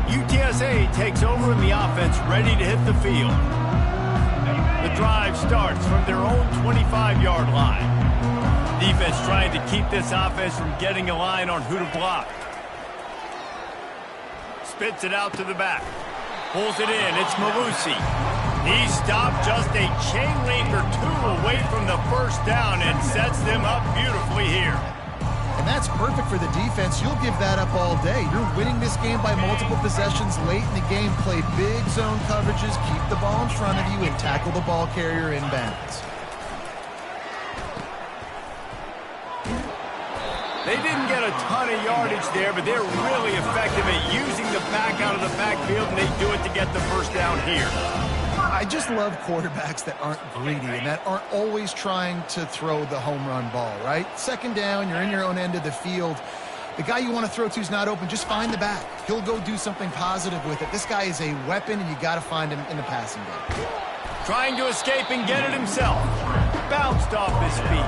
UTSA takes over in the offense, ready to hit the field. The drive starts from their own 25-yard line. Defense trying to keep this offense from getting a line on who to block. Spits it out to the back. Pulls it in. It's Malusi. He stopped just a chain link or 2 away from the first down and sets them up beautifully here. And that's perfect for the defense. You'll give that up all day. You're winning this game by multiple possessions late in the game. Play big zone coverages, keep the ball in front of you, and tackle the ball carrier in bounds. They didn't get a ton of yardage there, but they're really effective at using the back out of the backfield, and they do it to get the first down here. I just love quarterbacks that aren't greedy and that aren't always trying to throw the home run ball, right? Second down, you're in your own end of the field. The guy you want to throw to is not open. Just find the back. He'll go do something positive with it. This guy is a weapon, and you got to find him in the passing game. Trying to escape and get it himself. Bounced off his feet.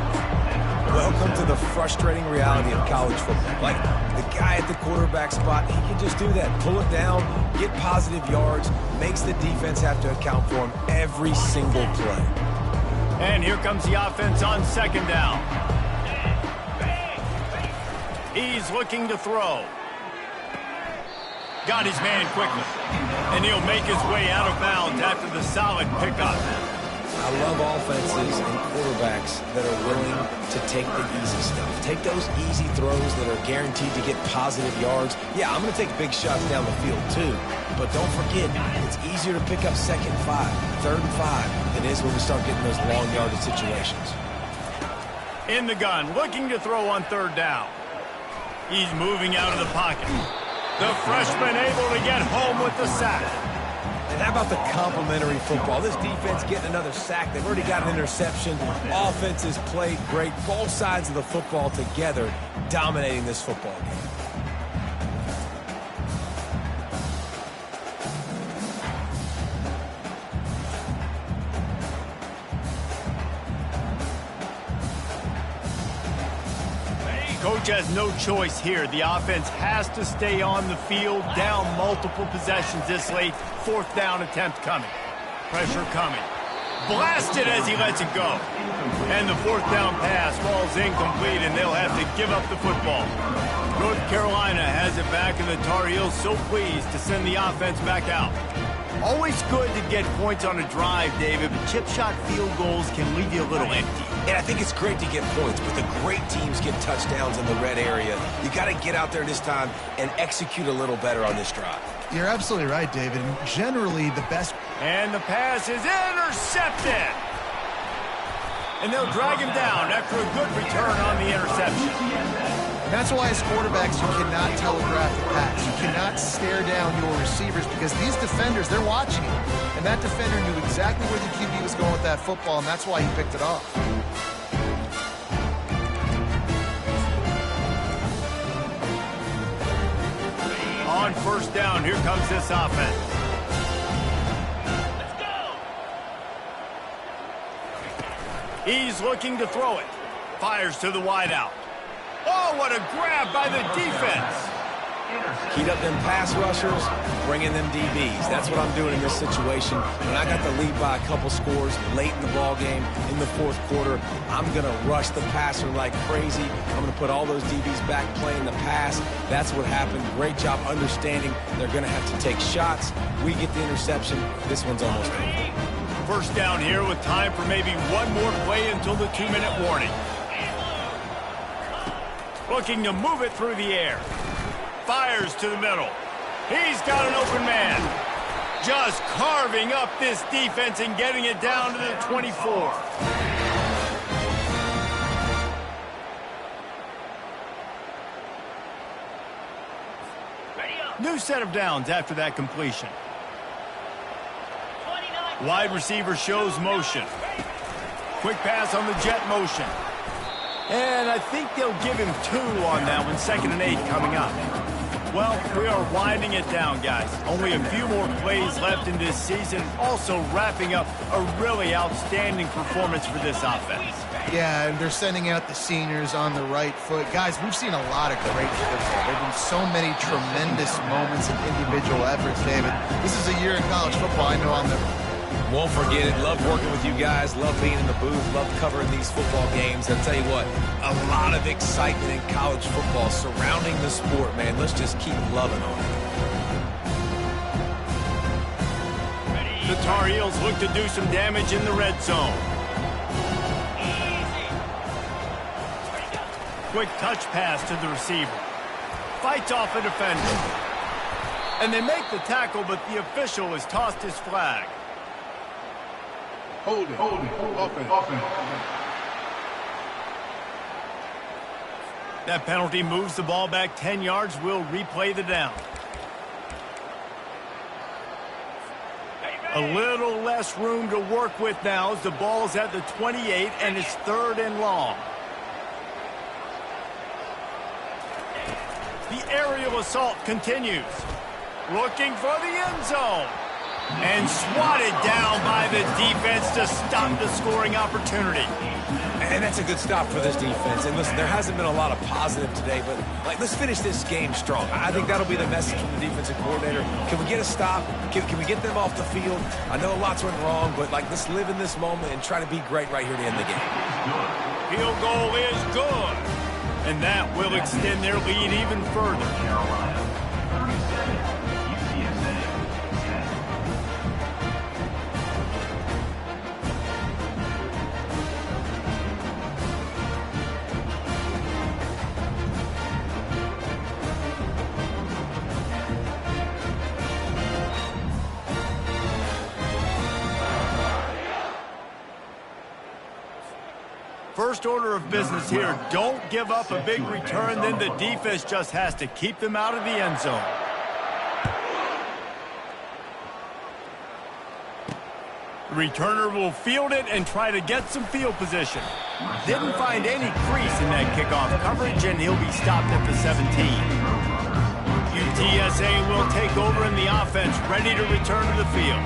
Welcome to the frustrating reality of college football. Like, the guy at the quarterback spot, he can just do that. Pull it down, get positive yards, makes the defense have to account for him every single play. And here comes the offense on second down. He's looking to throw. Got his man quickly. And he'll make his way out of bounds after the solid pickup. I love offenses and quarterbacks that are willing to take the easy stuff. Take those easy throws that are guaranteed to get positive yards. Yeah, I'm going to take big shots down the field too. But don't forget, it's easier to pick up second and 5, third and 5 than it is when we start getting those long yardage situations. In the gun, looking to throw on third down. He's moving out of the pocket. The freshman able to get home with the sack. And how about the complimentary football? This defense getting another sack. They've already got an interception. Offense has played great. Both sides of the football together dominating this football game. Coach has no choice here. The offense has to stay on the field, down multiple possessions this late. Fourth down attempt coming. Pressure coming. blasted as he lets it go. And the fourth down pass falls incomplete, and they'll have to give up the football. North Carolina has it back, and the Tar Heels so pleased to send the offense back out. Always good to get points on a drive, David, but chip shot field goals can leave you a little empty. And I think it's great to get points, but the great teams get touchdowns in the red area. You got to get out there this time and execute a little better on this drive. You're absolutely right, David. And generally, the best... And the pass is intercepted. And they'll drag him down after a good return on the interception. That's why as quarterbacks, you cannot telegraph the pass. You cannot stare down your receivers because these defenders, they're watching it. And that defender knew exactly where the QB was going with that football, and that's why he picked it off. On first down, here comes this offense. Let's go! He's looking to throw it. Fires to the wideout. Oh, what a grab by the defense. Heat up them pass rushers, bring in them DBs. That's what I'm doing in this situation. When I got the lead by a couple scores late in the ball game, in the fourth quarter, I'm going to rush the passer like crazy. I'm going to put all those DBs back playing the pass. That's what happened. Great job understanding they're going to have to take shots. We get the interception. This one's almost over. First down here with time for maybe one more play until the 2-minute warning. Looking to move it through the air. Fires to the middle. He's got an open man. Just carving up this defense and getting it down to the 24. New set of downs after that completion. Wide receiver shows motion. Quick pass on the jet motion. And I think they'll give him 2 on that one. 2nd and 8 coming up. Well, we are winding it down, guys. Only a few more plays left in this season. Also wrapping up a really outstanding performance for this offense. Yeah, and they're sending out the seniors on the right foot. Guys, we've seen a lot of great football. There have been so many tremendous moments and individual efforts, David. This is a year in college football I know I'll never forget. Won't forget it. Love working with you guys. Love being in the booth. Love covering these football games. I'll tell you what, a lot of excitement in college football surrounding the sport, man. Let's just keep loving on it. The Tar Heels look to do some damage in the red zone. Quick touch pass to the receiver. Fights off a defender. And they make the tackle, but the official has tossed his flag. Hold it. Offense. That penalty moves the ball back 10 yards. We'll replay the down. A little less room to work with now as the ball's at the 28 and it's 3rd and long. The aerial assault continues. Looking for the end zone. And swatted down by the defense to stop the scoring opportunity. And that's a good stop for this defense. And listen, there hasn't been a lot of positive today, but let's finish this game strong. I think that'll be the message from the defensive coordinator. Can we get a stop? Can we get them off the field? I know lots went wrong, but let's live in this moment and try to be great right here to end the game. Field goal is good. And that will extend their lead even further. Carolina, 37, UTSA, 10. First order of business here, don't give up a big return, then the defense just has to keep them out of the end zone. The returner will field it and try to get some field position. Didn't find any crease in that kickoff coverage, and he'll be stopped at the 17. UTSA will take over in the offense, ready to return to the field.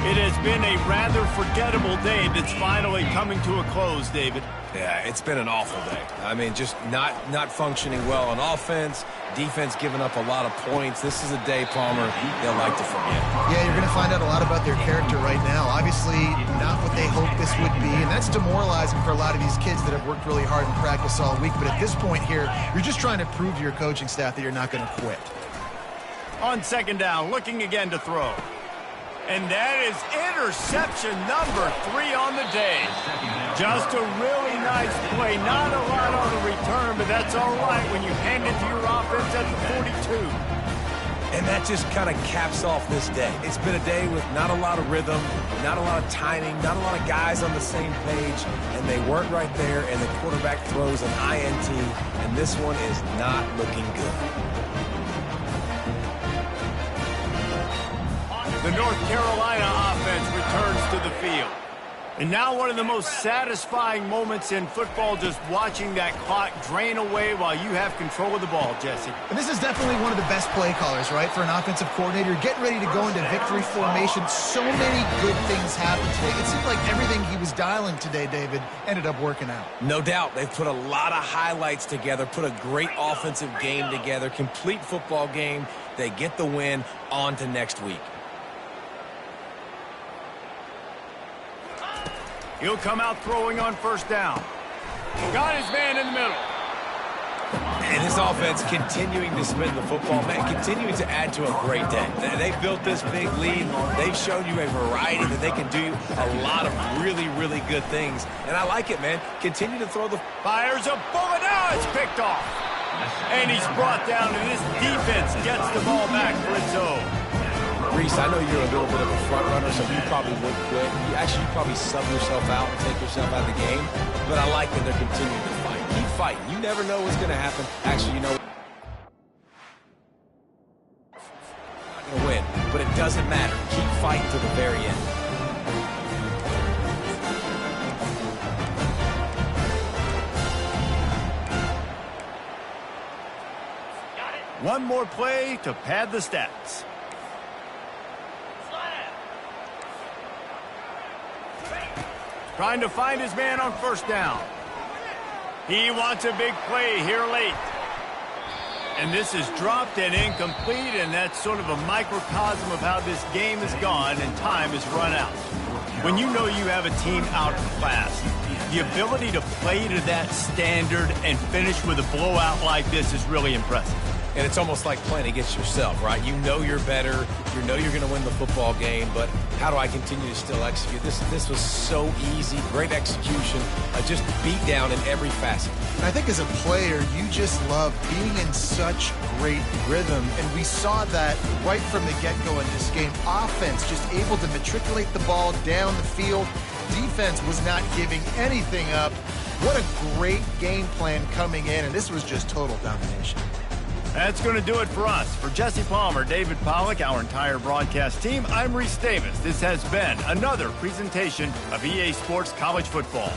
It has been a rather forgettable day that's finally coming to a close, David. Yeah, it's been an awful day. I mean, just not functioning well on offense, defense giving up a lot of points. This is a day, Palmer, they'll like to forget. Yeah, you're going to find out a lot about their character right now. Obviously, not what they hoped this would be, and that's demoralizing for a lot of these kids that have worked really hard in practice all week. But at this point here, you're just trying to prove to your coaching staff that you're not going to quit. On second down, looking again to throw. And that is interception number 3 on the day. Just a really nice play. Not a lot on the return, but that's all right when you hand it to your offense at the 42. And that just kind of caps off this day. It's been a day with not a lot of rhythm, not a lot of timing, not a lot of guys on the same page, and they weren't right there, and the quarterback throws an INT, and this one is not looking good. The North Carolina offense returns to the field. And now one of the most satisfying moments in football, just watching that clock drain away while you have control of the ball, Jesse. And this is definitely one of the best play callers, right, for an offensive coordinator. Getting ready to go into victory formation. So many good things happened today. It seemed like everything he was dialing today, David, ended up working out. No doubt. They've put a lot of highlights together, put a great offensive game together, complete football game. They get the win. On to next week. He'll come out throwing on first down. Got his man in the middle. And this offense continuing to spin the football, man, continuing to add to a great day. They've built this big lead. They've shown you a variety that they can do a lot of really, really good things. And I like it, man. Continue to throw the... Fires a bullet. Now it's picked off. And he's brought down, and this defense gets the ball back for its own. Reese, I know you're a little bit of a front runner, so you probably would quit. You probably sub yourself out and take yourself out of the game. But I like that they're continuing to fight. Keep fighting. You never know what's going to happen. Actually, you know, you're not going to win, but it doesn't matter. Keep fighting to the very end. One more play to pad the stats. Trying to find his man on first down. He wants a big play here late. And this is dropped and incomplete, and that's sort of a microcosm of how this game has gone and time has run out. When you know you have a team outclassed, the ability to play to that standard and finish with a blowout like this is really impressive. And it's almost like playing against yourself, right? You know you're better. You know you're going to win the football game, but how do I continue to still execute? This was so easy. Great execution. Just beat down in every facet. And I think as a player, you just love being in such great rhythm. And we saw that right from the get-go in this game. Offense just able to matriculate the ball down the field. Defense was not giving anything up. What a great game plan coming in, and this was just total domination. That's going to do it for us. For Jesse Palmer, David Pollack, our entire broadcast team, I'm Reese Davis. This has been another presentation of EA Sports College Football.